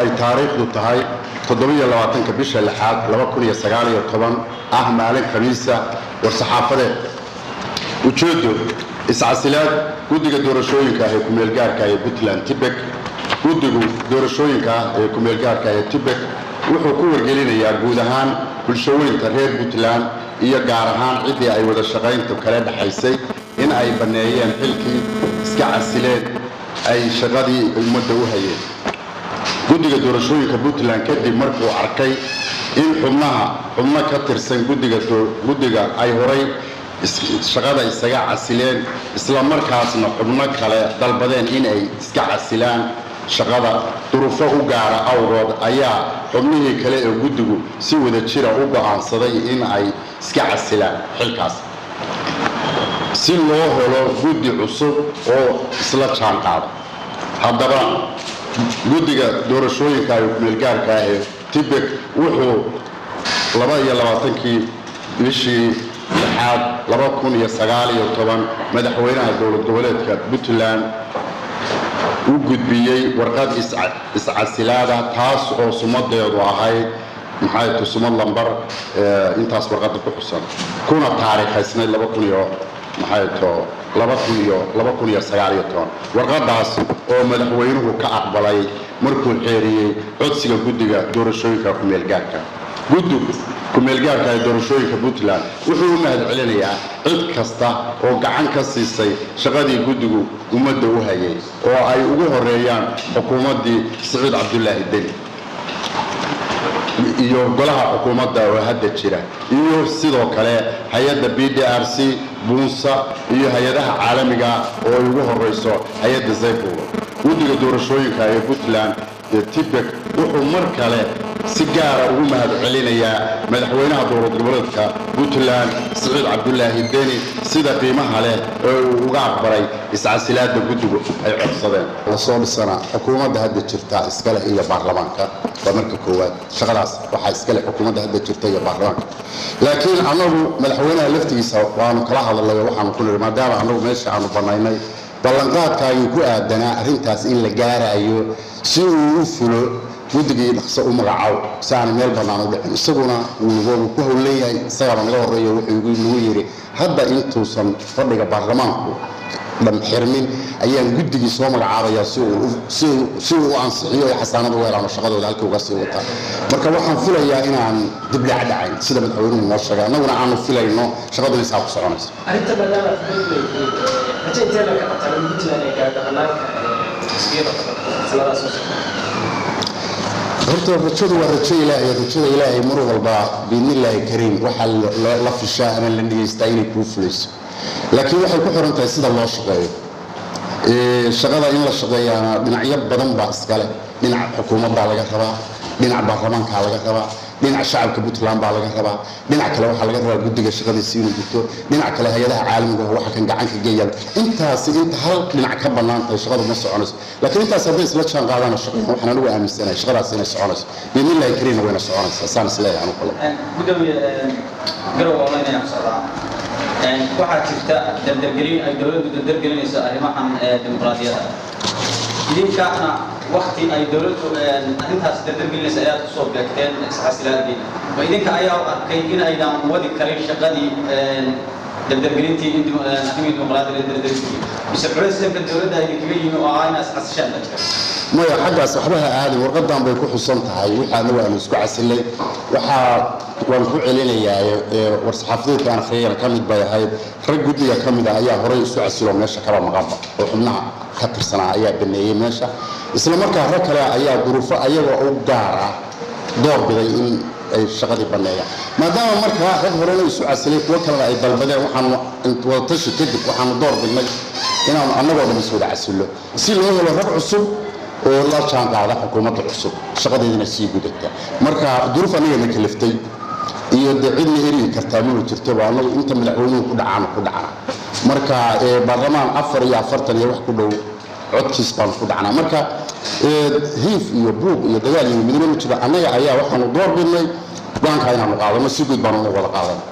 ay taariikhdu tahay 27 bisha 6 2019 ah maalin khamiisa war-saxaafadeed ujeedo iscasilaad guddiga doorashooyinka ee ku meel gaarka ah ee Puntland Tibek guddigu doorashooyinka ee ku meel gaarka ah ee Tibek wuxuu ku wargelinayaa guud ahaan bulshooyinka reer Puntland iyo gaar ahaan cidii ay wada shaqaynta kala dhaxaysay in ay baneeyeen xilkii iska casileen ay shaqadii ummadda u hayeen guddiga doorashooyinka Puntland kadib markuu arkay in xubno ka tirsan guddiga ay horay shaqada isaga casileen isla markaasna xubno kale dalbadeen in ay iska casilaan shaqada duruufo u gaara awgood ayaa xubnihii kale ee guddigu si wada jira u go'aansaday in ay iska casilaan xilkaas si loo helo guddi cusub oo isla jaan qaada haddaba guddiga doorashooyinka ee ku meel gaarka ah ee Tibek wuxuu 22 bishii 2019 madaxweynaha dowlad goboleedka Puntland u gudbiyay warqad iscasilaada taas oo sumadeedu ahayd maxay sumad lambar intaas warqadda ku xusan kuna taariikhaysnay 2019 warqadaas oo madaxweynuhu ka aqbalay markuu xeeriyay codsiga guddiga doorashooyinka ku meel gaarka guddigu ku meel gaarka ee doorashooyinka Puntland wuxuu u mahadcelinayaa cid kasta oo gacan ka siisay shaqadii guddigu ummadda u hayay oo ay ugu horeeyaan xukuumaddii Saciid Cabdullaahi Deni iyo golaha xukuumadda oo hadda jira iyo sidoo kale hay'adda BDRC Bunsa iyo hay'adaha caalamiga oo ugu horeyso hay'adda Zayfo guddiga doorashooyinka ee Puntland Tibek wuxuu mar kale si gaar ah ugu mahadcelinayaa madaxweynaha dowlad goboleedka Puntland Saciid Cabdullaahi Deni sida qiimaha leh oo uu uga aqbalay iscasilaadda guddigu ay codsadeen la soo dhisana xukuumadda hadda jirta iskale iyo baarlamaanka waa marka koowaad shaqadaas waxa iskale xukuumadda hadda jirta iyo baarlamaanka laakiin anagu madaxweynaha laftiisa waanu kala hadalnay waxaanu ku niri maadaama anagu meesha aanu banaynay ballanqaadkaayuu ku aadanaa arrintaas in la gaarayo si uu u fulo guddigii dhaqso u magacaabo saan meel bannaan u dhicin isaguna wuu ku howleeyahay isagaba naga horeeyo wuxuu nagu yiri hadda intuusan fadhiga baarlamaanku dhan xirmin ayaan guddigii soo magacaabaya si uu ansixiyo ay xasaanada u helaan shaqadooda halkii uga sii wata marka waxaan filayaa inaan dib dhac dhacayn sida madaxweynuhu noo sheegay annaguna aanu filayno shaqadu isaa ku soconayso arrinta maadaama rajayteena ka qatalan Puntland ee gaadhanaanka iskeeda saladaas horta rajadu waa rajo ilaahay rajada ilaahay mar walba biidnillaahi kariim waxa la fishaa ama la dhigeystaa inay kuu fulayso laakiin waxay ku xiran tahay sida loo shaqeeyo shaqada in la shaqeeyana dhinacyo badan baa iskale dhinaca xukuumadda laga rabaa dhinaca baarlamaanka laga rabaa dhinaca shacabka Puntland baa laga rabaa dhinaca kale waxa laga rabaa guddiga shaqadiisa inuu guto dhinaca kale hay'adaha caalamiga waxa kan gacan ka geeyay inta hal dhinac ka banaantay shaqadu ma soconayso laakiin intaas hadday isla jaan qaadana shaqada waxaan anigu aaminsanahay shaqadaas inay soconayso biidnillaahi kariim wayna soconaysaa saan isleeyahay anigu kale gudoomiye garow online ayaan socdaa waxaa jirta dardargelin ay dowladdu dardargelinayso arrimahan dimuqraadiyadda idinkaana waqti ay dowladdu arrintaas dardargelinaysa ayaad ku soo beegteen iscasilaadiina ma idinka ayaa arkay in aydan wadi karin shaqadii dardargelintii arrimii dimuqraadiyadda dardargelin mise presidentka dowladda idinkaga yimi oo ah inaad iscasishaan ma jira maya xaggaas waxbaha aadin warqadan bay ku xusan tahay wixii anagu aanu isku casilay waan ku celinayaa war-saxaafadeedka aan akhriyayna ka mid bay ahayd rag guddiga ka mid ah ayaa horey isu casilo meesha kaba maqanba oo xubnaha ka tirsanaa ayaa baneeyey meesha isla markaa rag kale ayaa duruufo ayagoo u gaar ah door biday in ay shaqadii baneeyaan maadaama markaa rag horena isu casilay kuwo kalena ay dalbadeen waxaanu wadatashi kadib waxaanu door bignay inaanu annagoo dhan is wada casilo si loo helo rag cusub oo la jaan qaada xukuumadda cusub shaqadeedina sii gudata marka duruuf aniga ma kaliftay iyo cidna eri kartaa ma jirto baa anagu inta madaxweynuhu ku dhacana marka baarlamaan 4 iyo 40 iyo wax ku dhow codkiis baan ku dhacna marka hiif iyo buuq iyo dagaal iyo midnimo jira anaga ayaa waxaanu door bidnay go'aanka inaanu qaadano si guud baan u wada qaadanay